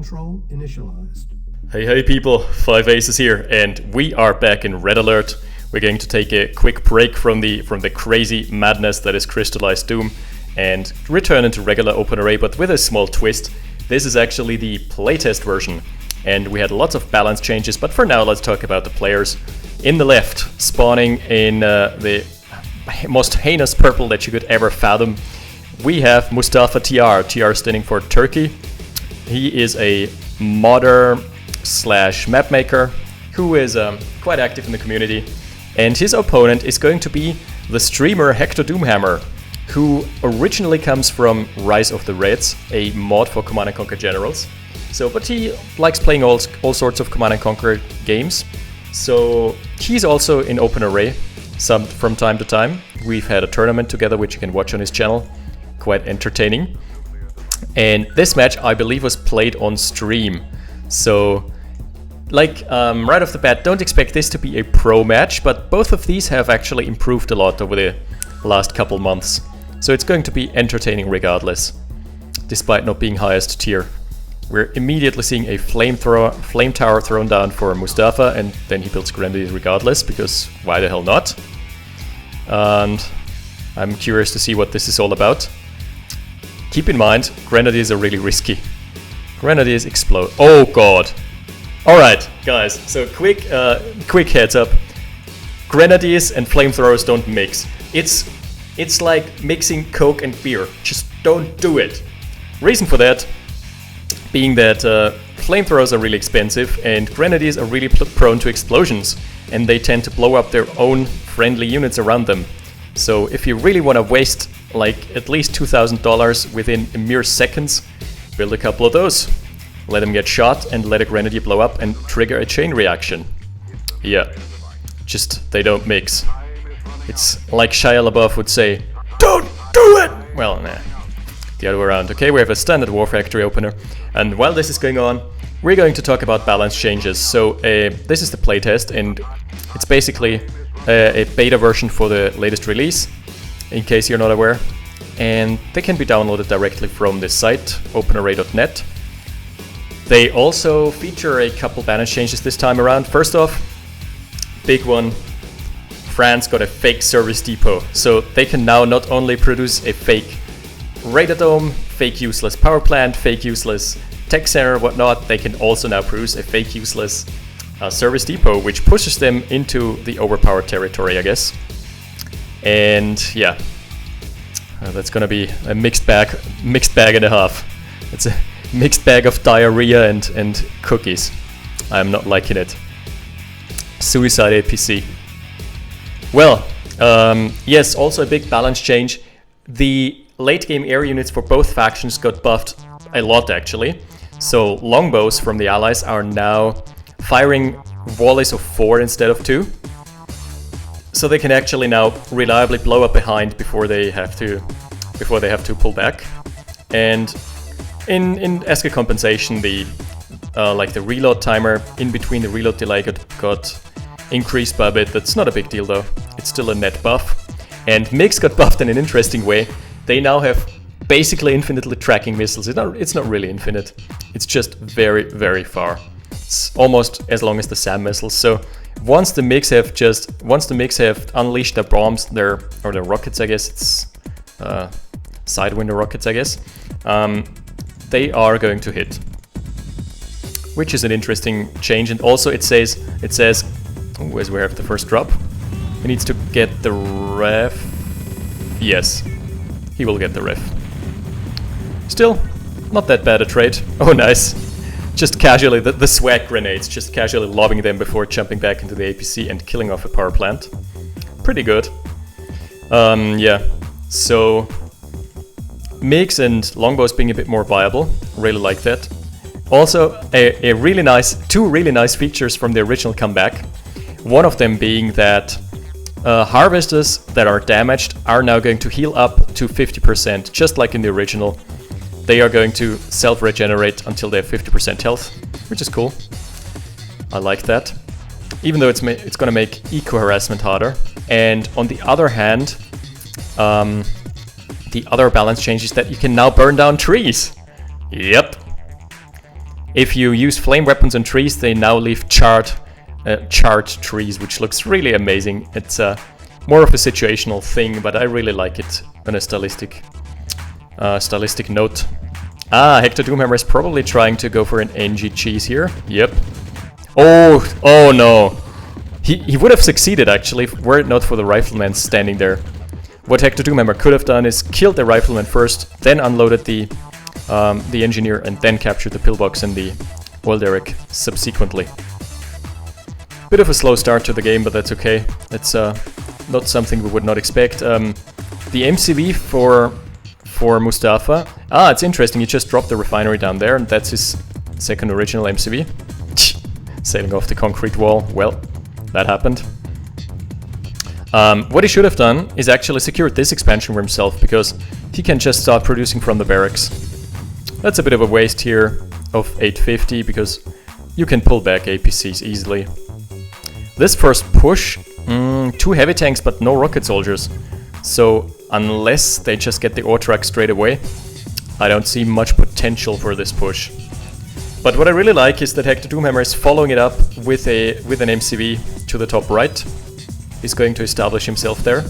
control initialized. Hey people, 5 Aces here, and we are back in Red Alert. We're going to take a quick break from the crazy madness that is Crystallized Doom and return into regular OpenRA, but with a small twist. This is actually the playtest version, and we had lots of balance changes, but for now let's talk about the players. In the left, spawning in the most heinous purple that you could ever fathom, we have MustaphaTR, TR standing for Turkey. He is a modder / map maker who is quite active in the community, and his opponent is going to be the streamer Hecthor Doomhammer, who originally comes from Rise of the Reds, a mod for Command & Conquer Generals. But he likes playing all sorts of Command & Conquer games, so he's also in OpenRA from time to time. We've had a tournament together which you can watch on his channel, quite entertaining. And this match I believe was played on stream, so right off the bat, don't expect this to be a pro match, but both of these have actually improved a lot over the last couple months. So it's going to be entertaining regardless, despite not being highest tier. We're immediately seeing a flame tower thrown down for Mustafa, and then he builds Grenadiers regardless, because why the hell not? And I'm curious to see what this is all about. Keep in mind, Grenadiers are really risky. Grenadiers explode. Oh god! Alright, guys, so quick heads up. Grenadiers and flamethrowers don't mix. It's like mixing Coke and beer. Just don't do it. Reason for that being that flamethrowers are really expensive and Grenadiers are really prone to explosions, and they tend to blow up their own friendly units around them. So if you really want to waste at least $2,000 within a mere seconds, build a couple of those. Let them get shot and let a Grenadier blow up and trigger a chain reaction. Yeah, just they don't mix. It's like Shia LaBeouf would say, "Don't do it!" Well, nah. The other way around. Okay, we have a standard war factory opener, and while this is going on, we're going to talk about balance changes. So this is the playtest, and it's basically a beta version for the latest release, in case you're not aware, and they can be downloaded directly from this site, openra.net. They also feature a couple balance changes this time around. First off, big one, France got a fake service depot, so they can now not only produce a fake radar dome, fake useless power plant, fake useless tech center, whatnot, they can also now produce a fake useless service depot, which pushes them into the overpowered territory, I guess. And yeah, that's gonna be a mixed bag and a half. It's a mixed bag of diarrhea and cookies. I'm not liking it. Suicide APC. Well, yes, also a big balance change. The late game air units for both factions got buffed a lot actually. So longbows from the allies are now firing volleys of 4 instead of 2. So they can actually now reliably blow up behind before they have to pull back. And as a compensation, the reload timer in between the reload delay got increased by a bit. That's not a big deal though. It's still a net buff. And MiGs got buffed in an interesting way. They now have basically infinitely tracking missiles. It's not really infinite. It's just very, very far. It's almost as long as the SAM missiles. So once the MiGs have unleashed their bombs, their rockets, I guess it's sidewinder rockets, I guess. They are going to hit, which is an interesting change. And also it says, where's where I have the first drop? He needs to get the ref. Yes, he will get the ref. Still, not that bad a trade. Oh, nice. Just casually, the swag grenades, just casually lobbing them before jumping back into the APC and killing off a power plant. Pretty good. Yeah, so MiGs and longbows being a bit more viable. Really like that. Also, two really nice features from the original comeback. One of them being that harvesters that are damaged are now going to heal up to 50%, just like in the original. They are going to self-regenerate until they have 50% health, which is cool. I like that. Even though it's going to make eco-harassment harder. And on the other hand, the other balance change is that you can now burn down trees. Yep. If you use flame weapons on trees, they now leave charred trees, which looks really amazing. It's more of a situational thing, but I really like it on a stylistic note. Hecthor Doomhammer is probably trying to go for an NG cheese here. Yep. Oh no. He would have succeeded actually, were it not for the rifleman standing there. What Hecthor Doomhammer could have done is killed the rifleman first, then unloaded the engineer, and then captured the pillbox and the oil derrick subsequently. Bit of a slow start to the game, but that's okay. It's not something we would not expect. The MCV for Mustafa. It's interesting, he just dropped the refinery down there, and that's his second original MCV. Sailing off the concrete wall. Well, that happened. What he should have done is actually secured this expansion for himself, because he can just start producing from the barracks. That's a bit of a waste here of 850, because you can pull back APCs easily. This first push, 2 heavy tanks but no rocket soldiers. So unless they just get the ore truck straight away, I don't see much potential for this push. But what I really like is that Hecthor Doomhammer is following it up with an MCV to the top right. He's going to establish himself there.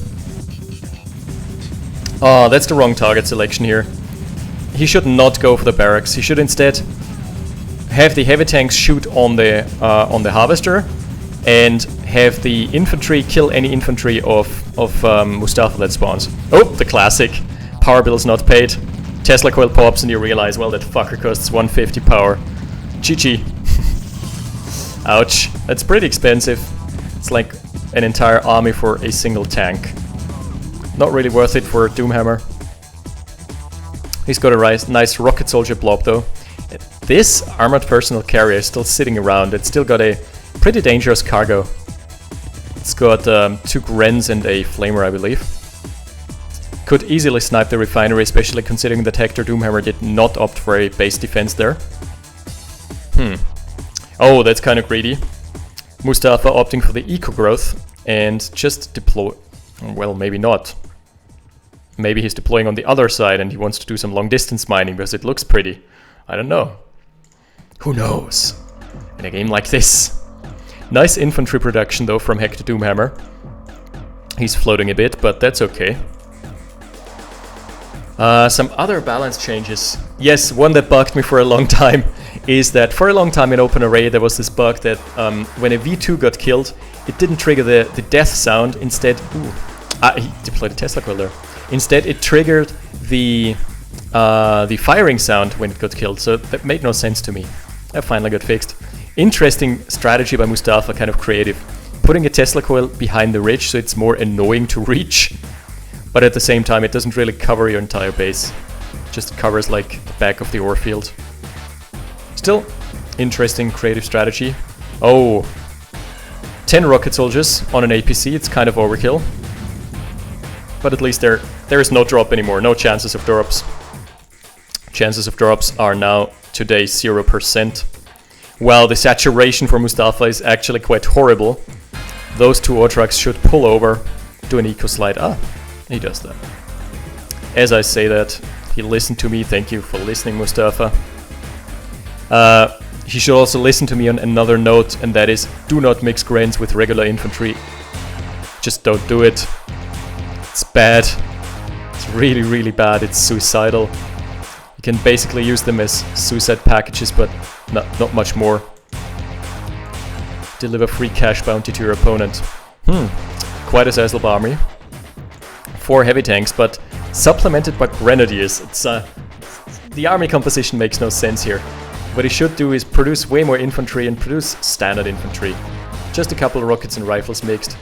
Oh, that's the wrong target selection here. He should not go for the barracks. He should instead have the heavy tanks shoot on the harvester, and have the infantry kill any infantry of Mustafa that spawns. Oh, the classic. Power bill's not paid. Tesla coil pops and you realize, well, that fucker costs 150 power. GG. Ouch. That's pretty expensive. It's like an entire army for a single tank. Not really worth it for Doomhammer. He's got a nice rocket soldier blob though. This armored personnel carrier is still sitting around. It's still got a pretty dangerous cargo. It's got 2 Grens and a flamer, I believe. Could easily snipe the refinery, especially considering that Hecthor Doomhammer did not opt for a base defense there. Oh, that's kind of greedy. Mustafa opting for the eco growth and just deploy... Well, maybe not. Maybe he's deploying on the other side and he wants to do some long distance mining because it looks pretty. I don't know. Who knows? In a game like this. Nice infantry production though from Hecthor Doomhammer. He's floating a bit, but that's okay. Some other balance changes. Yes, one that bugged me for a long time is that for a long time in OpenRA there was this bug that when a V2 got killed, it didn't trigger the death sound. Instead, he deployed a Tesla coil there. Instead, it triggered the firing sound when it got killed. So that made no sense to me. That finally got fixed. Interesting strategy by Mustafa, kind of creative. Putting a Tesla coil behind the ridge so it's more annoying to reach. But at the same time, it doesn't really cover your entire base. Just covers like the back of the ore field. Still, interesting creative strategy. Oh, 10 rocket soldiers on an APC, it's kind of overkill. But at least there is no drop anymore, no chances of drops. Chances of drops are now today 0%. While the saturation for Mustafa is actually quite horrible. Those 2 ore trucks should pull over, do an eco slide. He does that. As I say that, he listened to me. Thank you for listening, Mustafa. He should also listen to me on another note, and that is, do not mix Grens with regular infantry. Just don't do it. It's bad. It's really, really bad. It's suicidal. You can basically use them as suicide packages, but not much more. Deliver free cash bounty to your opponent. Quite a sizable army. 4 heavy tanks, but supplemented by grenadiers. It's the army composition makes no sense here. What he should do is produce way more infantry and produce standard infantry. Just a couple of rockets and rifles mixed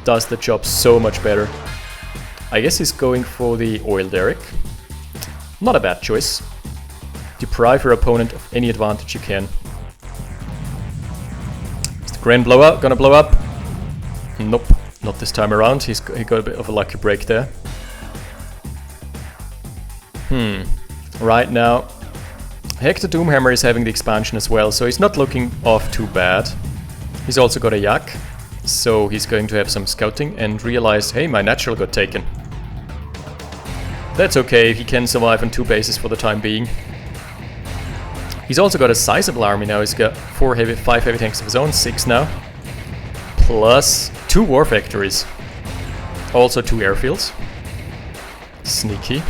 does the job so much better. I guess he's going for the oil derrick. Not a bad choice. Deprive your opponent of any advantage you can. Is the Gren gonna blow up? Nope. Not this time around, he got a bit of a lucky break there. Right now, Hecthor Doomhammer is having the expansion as well, so he's not looking off too bad. He's also got a yak, so he's going to have some scouting and realize, hey, my natural got taken. That's okay, he can survive on 2 bases for the time being. He's also got a sizable army now. He's got 5 heavy tanks of his own, 6 now. Plus 2 war factories. Also 2 airfields. Sneaky.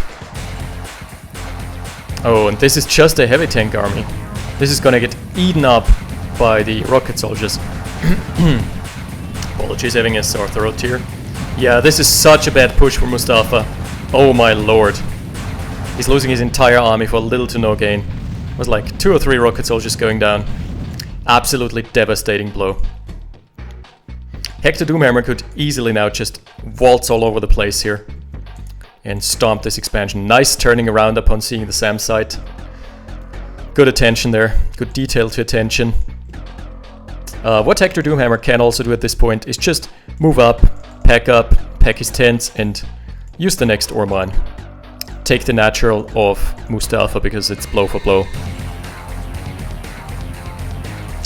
Oh, and this is just a heavy tank army. This is gonna get eaten up by the rocket soldiers. Apologies, having a sore throat here. Yeah, this is such a bad push for Mustafa. Oh my lord. He's losing his entire army for little to no gain. It was like 2 or 3 rocket soldiers going down. Absolutely devastating blow. Hecthor Doomhammer could easily now just waltz all over the place here and stomp this expansion. Nice turning around upon seeing the SAM site. Good attention there. Good detail to attention. What Hecthor Doomhammer can also do at this point is just move up, pack his tents, and use the next ore mine. Take the natural of Mustafa because it's blow for blow.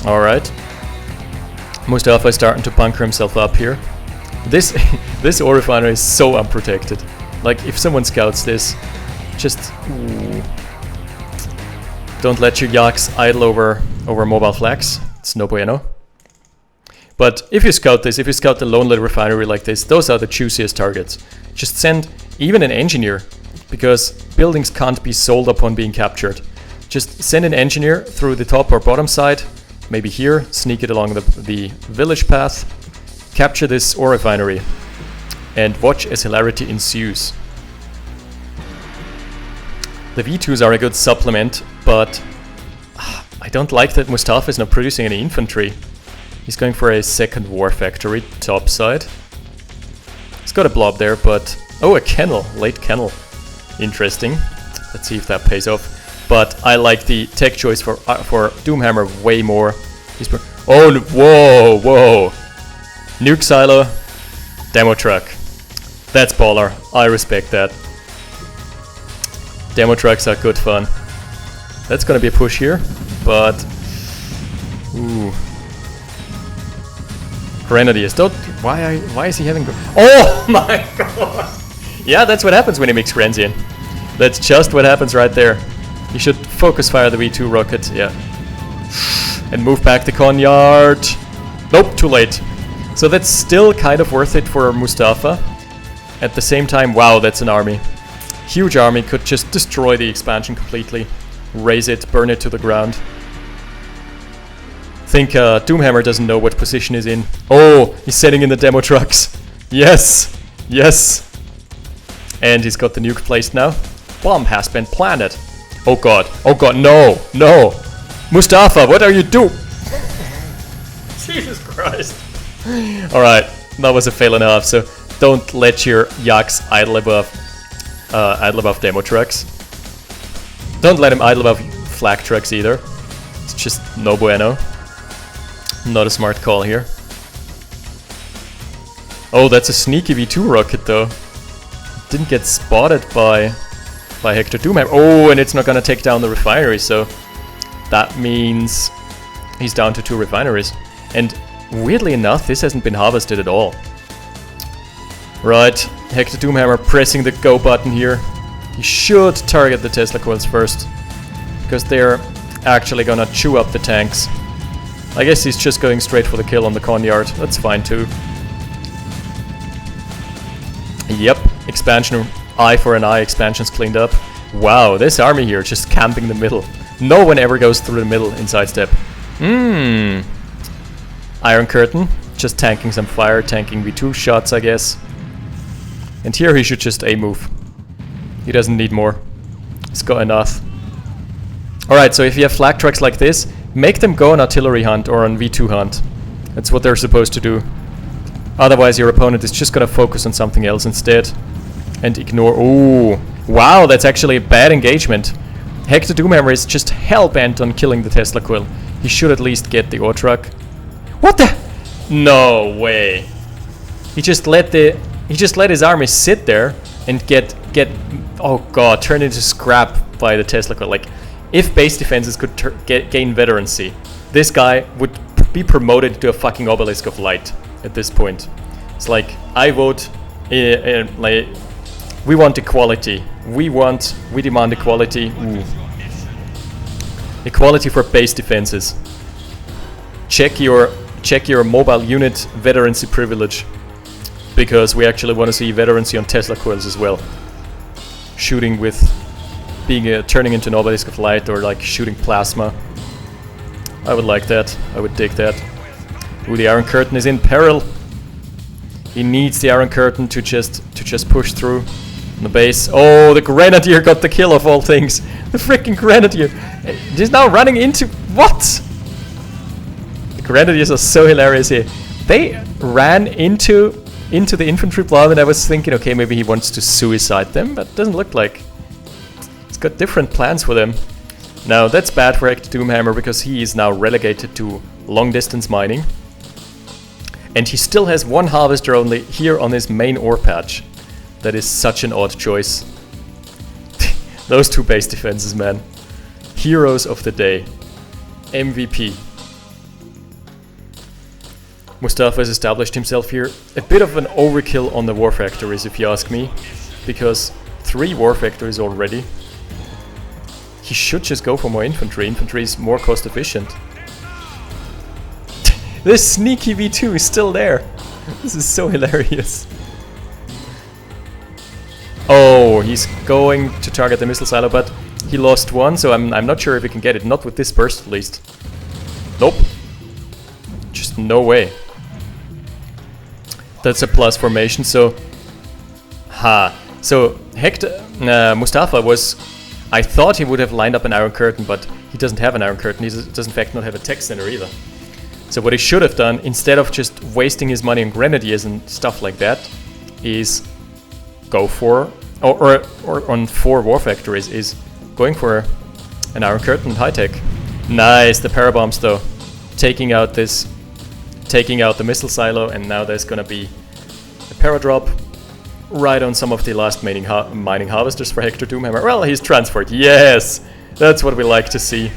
Alright. Mustafa is starting to bunker himself up here. This ore refinery is so unprotected. Like, if someone scouts this, just... Ooh. Don't let your yaks idle over mobile flags. It's no bueno. But if you scout this, if you scout the lone little refinery like this, those are the juiciest targets. Just send even an engineer, because buildings can't be sold upon being captured. Just send an engineer through the top or bottom side, maybe here, sneak it along the village path, capture this ore refinery, and watch as hilarity ensues. The V2s are a good supplement, but I don't like that Mustafa is not producing any infantry. He's going for a second war factory, top side. He's got a blob there, but... Oh, a kennel. Late kennel. Interesting. Let's see if that pays off. But I like the tech choice for Doomhammer way more. Oh, whoa. Nuke silo. Demo truck. That's baller. I respect that. Demo trucks are good fun. That's gonna be a push here, but... Ooh. Grenadiers, don't... Why is he having... Oh my god! Yeah, that's what happens when he makes Grenzian. That's just what happens right there. You should focus fire the V2 rocket, yeah. And move back the Conyard. Nope, too late. So that's still kind of worth it for Mustafa. At the same time, wow, that's an army. Huge army, could just destroy the expansion completely. Raze it, burn it to the ground. I think Doomhammer doesn't know what position he's in. Oh, he's setting in the demo trucks. Yes, yes. And he's got the nuke placed now. Bomb has been planted. Oh god, no, no. Mustafa, what are you doing? Jesus Christ. Alright, that was a fail and a half, so don't let your yaks idle above demo trucks. Don't let him idle above flag trucks either. It's just no bueno. Not a smart call here. Oh, that's a sneaky V2 rocket though. Didn't get spotted by Hecthor Doomhammer. Oh, and it's not gonna take down the refinery, so that means he's down to 2 refineries. And weirdly enough, this hasn't been harvested at all. Right, Hecthor Doomhammer pressing the go button here. He should target the Tesla coils first, because they're actually gonna chew up the tanks. I guess he's just going straight for the kill on the Conyard. That's fine too. Yep, expansion, eye for an eye, expansion's cleaned up. Wow, this army here just camping the middle. No one ever goes through the middle in sidestep. Iron Curtain, just tanking some fire, tanking V2 shots, I guess. And here he should just A-move. He doesn't need more. He's got enough. Alright, so if you have flag trucks like this, make them go on artillery hunt or on V2 hunt. That's what they're supposed to do. Otherwise your opponent is just gonna focus on something else instead. And ignore... Ooh! Wow, that's actually a bad engagement. Hecthor Doomhammer is just hell-bent on killing the Tesla Quill. He should at least get the ore truck. What the... No way. He just let his army sit there and get oh god, turned into scrap by the Tesla Quill. Like, if base defenses could gain veterancy, this guy would be promoted to a fucking obelisk of light at this point. It's like, I vote, like, we want equality. We demand equality. Ooh. Equality for base defenses. Check your mobile unit veterancy privilege, because we actually want to see veterancy on Tesla coils as well. Shooting with being turning into an obelisk of light, or like shooting plasma. I would like that. I would dig that. Ooh, the Iron Curtain is in peril. He needs the Iron Curtain to just push through the base. Oh, the Grenadier got the kill of all things. The freaking Grenadier. He's now running into what? The Grenadiers are so hilarious here. They ran into the infantry blob, and I was thinking, okay, maybe he wants to suicide them, but it doesn't look like. He's got different plans for them. Now that's bad for Hecthor Doomhammer, because he is now relegated to long distance mining. And he still has one harvester only here on his main ore patch. That is such an odd choice. Those two base defenses, man. Heroes of the day. MVP. Mustafa has established himself here. A bit of an overkill on the war factories, if you ask me. Because 3 war factories already. He should just go for more infantry. Infantry is more cost efficient. This sneaky V2 is still there. This is so hilarious. Oh, he's going to target the missile silo, but he lost one, so I'm not sure if he can get it. Not with this burst, at least. Nope. Just no way. That's a plus formation, so... So, Mustafa was... I thought he would have lined up an Iron Curtain, but he doesn't have an Iron Curtain. He does in fact not have a tech center either. So what he should have done, instead of just wasting his money on Grenadiers and stuff like that, is go for, or on 4 war factories, is going for an Iron Curtain and high tech. Nice, the parabombs though, taking out the missile silo, and now there's gonna be a paradrop right on some of the last mining harvesters for Hecthor Doomhammer. Well, he's transferred. Yes, that's what we like to see.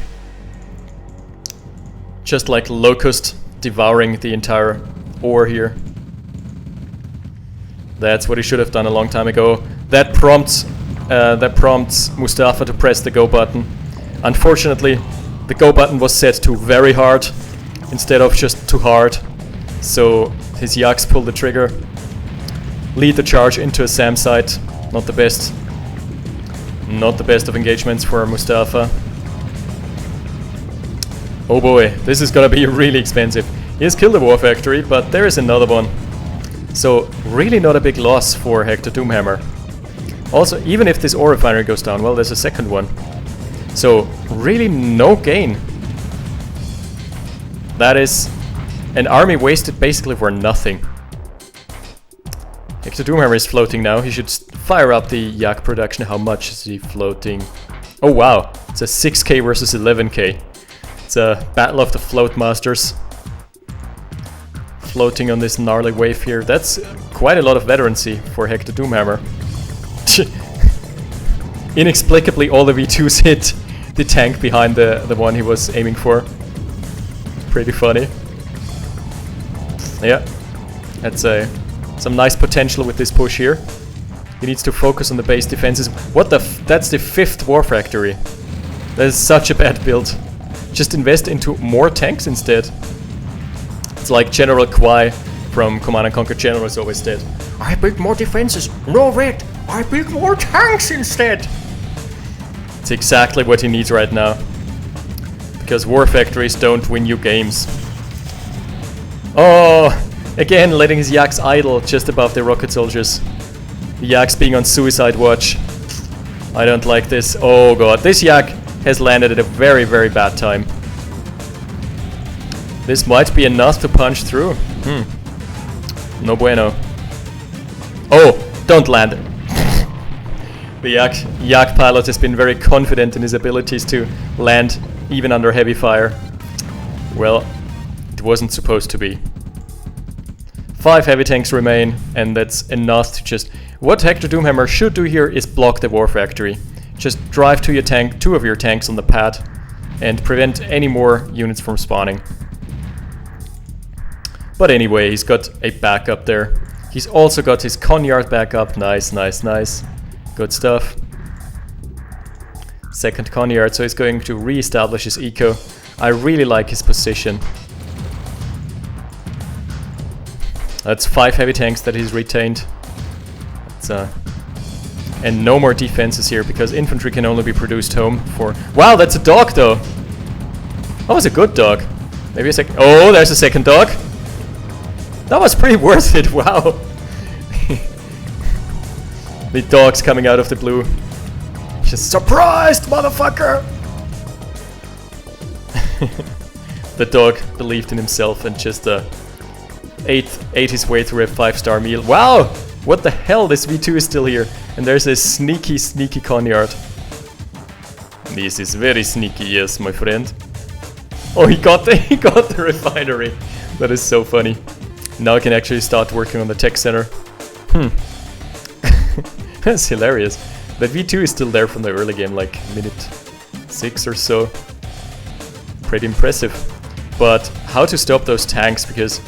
Just like Locust devouring the entire ore here. That's what he should have done a long time ago. That prompts Mustafa to press the go button. Unfortunately, the go button was set to very hard instead of just too hard. So his Yaks pull the trigger, lead the charge into a SAM site. Not the best of engagements for Mustafa. Oh boy, this is gonna be really expensive. He has killed the war factory, but there is another one. So really not a big loss for Hecthor Doomhammer. Also, even if this ore refinery goes down, well, there's a second one. So really no gain. That is an army wasted basically for nothing. Hecthor Doomhammer is floating now. He should fire up the Yak production. How much is he floating? Oh wow, it's a 6k versus 11k. It's a battle of the float masters. Floating on this gnarly wave here. That's quite a lot of veterancy for Hecthor Doomhammer. Inexplicably, all the V2s hit the tank behind the one he was aiming for. Pretty funny. Yeah, that's some nice potential with this push here. He needs to focus on the base defenses. What the that's the 5th war factory. That is such a bad build. Just invest into more tanks instead. It's like General Kwai from Command & Conquer Generals always said, I build more defenses. No, wait, I build more tanks instead. It's exactly what he needs right now. Because war factories don't win you games. Oh, again letting his Yaks idle just above the rocket soldiers. The Yaks being on suicide watch. I don't like this. Oh god, this Yak has landed at a very, very bad time. This might be enough to punch through. No bueno. Oh, don't land it. The Yak pilot has been very confident in his abilities to land even under heavy fire. Well, it wasn't supposed to be. 5 heavy tanks remain, and that's enough to just... What Hecthor Doomhammer should do here is block the war factory. Just drive to your tank, 2 of your tanks on the pad, and prevent any more units from spawning. But anyway, he's got a backup there. He's also got his Conyard backup. Nice, nice, nice. Good stuff. second Conyard, so he's going to re-establish his eco. I really like his position. That's 5 heavy tanks that he's retained. And no more defenses here, because infantry can only be produced home for... Wow, that's a dog though! That was a good dog. Maybe a second... Oh, there's a second dog! That was pretty worth it, wow! The dog's coming out of the blue. Just surprised, motherfucker! The dog believed in himself and just ate his way through a 5-star meal. Wow! What the hell? This V2 is still here. And there's a sneaky, sneaky Conyard. This is very sneaky, yes, my friend. Oh, he got the refinery. That is so funny. Now I can actually start working on the tech center. That's hilarious. That V2 is still there from the early game, like minute 6 or so. Pretty impressive. But how to stop those tanks, because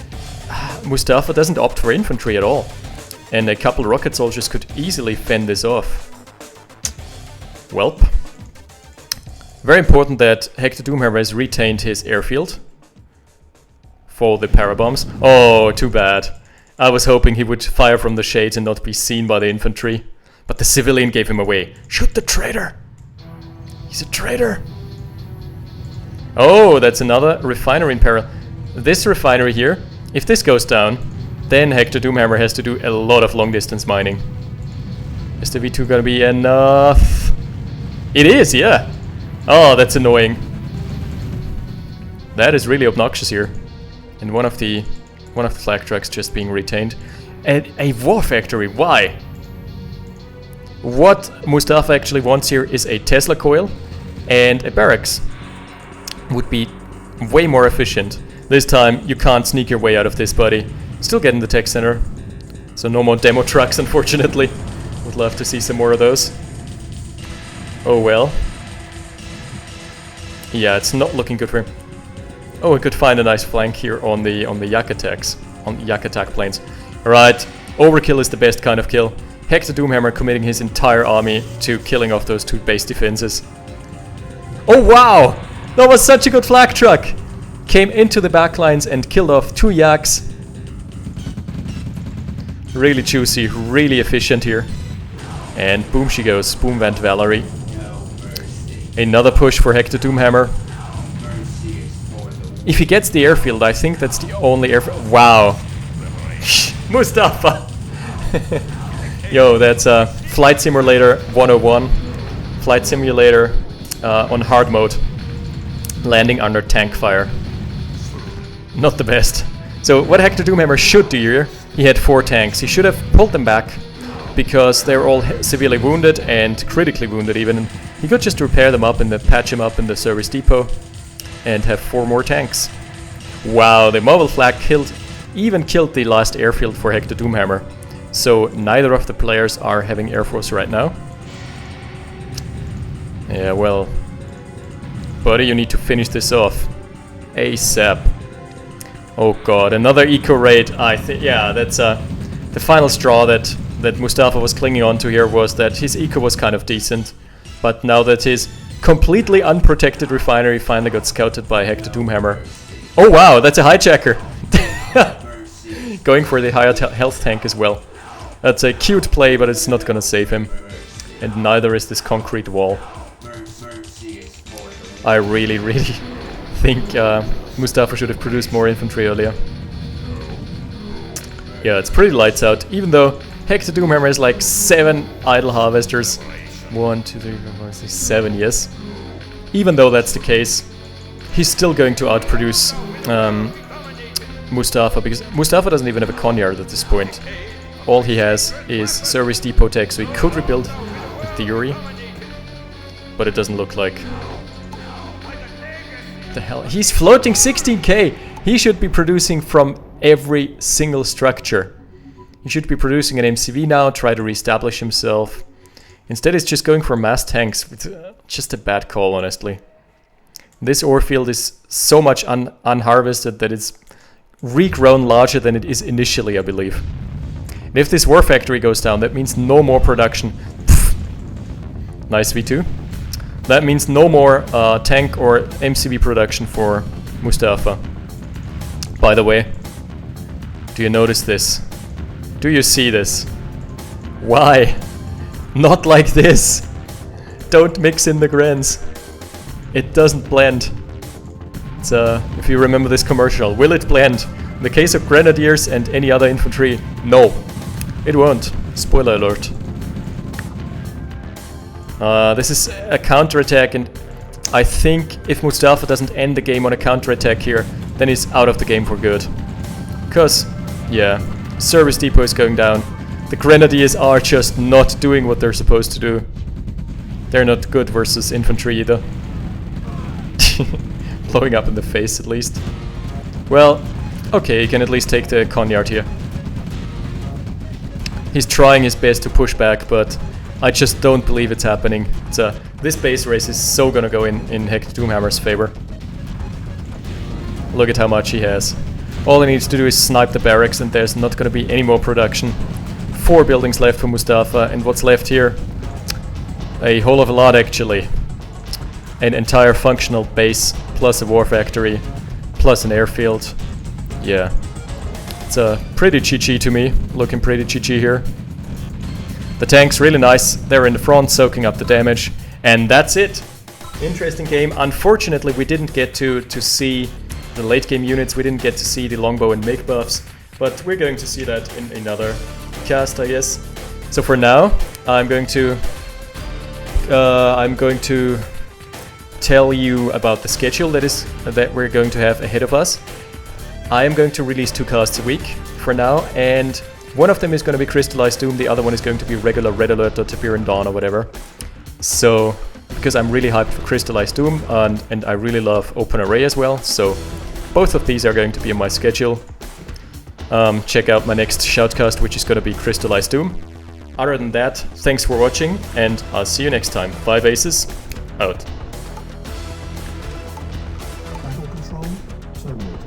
Mustafa doesn't opt for infantry at all. And a couple rocket soldiers could easily fend this off. Welp. Very important that Hecthor Doomhammer has retained his airfield for the parabombs. Oh, too bad. I was hoping he would fire from the shades and not be seen by the infantry. But the civilian gave him away. Shoot the traitor! He's a traitor! Oh, that's another refinery in peril. This refinery here, if this goes down, then Hecthor Doomhammer has to do a lot of long distance mining. Is the V2 gonna be enough? It is, yeah! Oh, that's annoying. That is really obnoxious here. And one of the flag trucks just being retained. And a war factory, why? What Mustafa actually wants here is a Tesla coil and a barracks. Would be way more efficient. This time you can't sneak your way out of this, buddy. Still getting the tech center. So no more demo trucks, unfortunately. Would love to see some more of those. Oh well. Yeah, it's not looking good for him. Oh, we could find a nice flank here on the Yak attacks. On Yak attack planes. Alright, overkill is the best kind of kill. Hecthor Doomhammer committing his entire army to killing off those 2 base defenses. Oh wow! That was such a good flak truck! Came into the backlines and killed off 2 Yaks. Really juicy, really efficient here. And boom she goes, boom went Valerie. Another push for Hecthor Doomhammer. If he gets the airfield, I think that's the only airfield. Wow! Mustafa! Yo, that's Flight Simulator 101. Flight Simulator on hard mode. Landing under tank fire. Not the best. So what Hecthor Doomhammer should do here, he had 4 tanks. He should have pulled them back, because they were all severely wounded and critically wounded even. He could just repair them up and patch them up in the service depot and have 4 more tanks. Wow, the mobile flak even killed the last airfield for Hecthor Doomhammer. So neither of the players are having Air Force right now. Yeah, well, buddy, you need to finish this off ASAP. Oh god, another eco raid. I think, yeah, that's the final straw that Mustafa was clinging on to here, was that his eco was kind of decent, but now that his completely unprotected refinery finally got scouted by Hecthor Doomhammer. Oh wow, that's a hijacker. Going for the higher health tank as well. That's a cute play, but it's not gonna save him. And neither is this concrete wall. I really think Mustafa should have produced more infantry earlier. Yeah, it's pretty lights out, even though Hecthor Doomhammer has like 7 idle harvesters. 1, 2, 3, 4, 5, 6, 7, yes. Even though that's the case, he's still going to outproduce Mustafa, because Mustafa doesn't even have a Conyard at this point. All he has is service depot tech, so he could rebuild in theory, but it doesn't look like. What the hell? He's floating 16k! He should be producing from every single structure. He should be producing an MCV now, try to reestablish himself. Instead he's just going for mass tanks. It's just a bad call, honestly. This ore field is so much unharvested that it's regrown larger than it is initially, I believe. And if this war factory goes down, that means no more production. Pfft. Nice V2. That means no more tank or MCB production for Mustafa. By the way, do you notice this? Do you see this? Why? Not like this! Don't mix in the grens. It doesn't blend. It's, if you remember this commercial, will it blend? In the case of grenadiers and any other infantry, no. It won't. Spoiler alert. This is a counterattack, and I think if Mustafa doesn't end the game on a counterattack here, then he's out of the game for good. Because, yeah, service depot is going down. The grenadiers are just not doing what they're supposed to do. They're not good versus infantry either. Blowing up in the face at least. Well, okay, you can at least take the Conyard here. He's trying his best to push back, but I just don't believe it's happening. This base race is so gonna go in Hecthor Doomhammer's favor. Look at how much he has. All he needs to do is snipe the barracks and there's not gonna be any more production. 4 buildings left for Mustafa, and what's left here? A whole of a lot actually. An entire functional base, plus a war factory, plus an airfield. Yeah. It's pretty GG to me, looking pretty GG here. The tank's really nice, they're in the front soaking up the damage, and that's it. Interesting game. Unfortunately we didn't get to see the late game units, we didn't get to see the longbow and MiG buffs, but we're going to see that in another cast, I guess. So for now, I'm going to tell you about the schedule that we're going to have ahead of us. I am going to release 2 casts a week for now, and one of them is going to be Crystallized Doom, the other one is going to be regular Red Alert or Tiberan Dawn or whatever. So, because I'm really hyped for Crystallized Doom, and I really love OpenRA as well, so both of these are going to be on my schedule. Check out my next Shoutcast, which is going to be Crystallized Doom. Other than that, thanks for watching, and I'll see you next time. 5 Aces, out. Battle control terminated.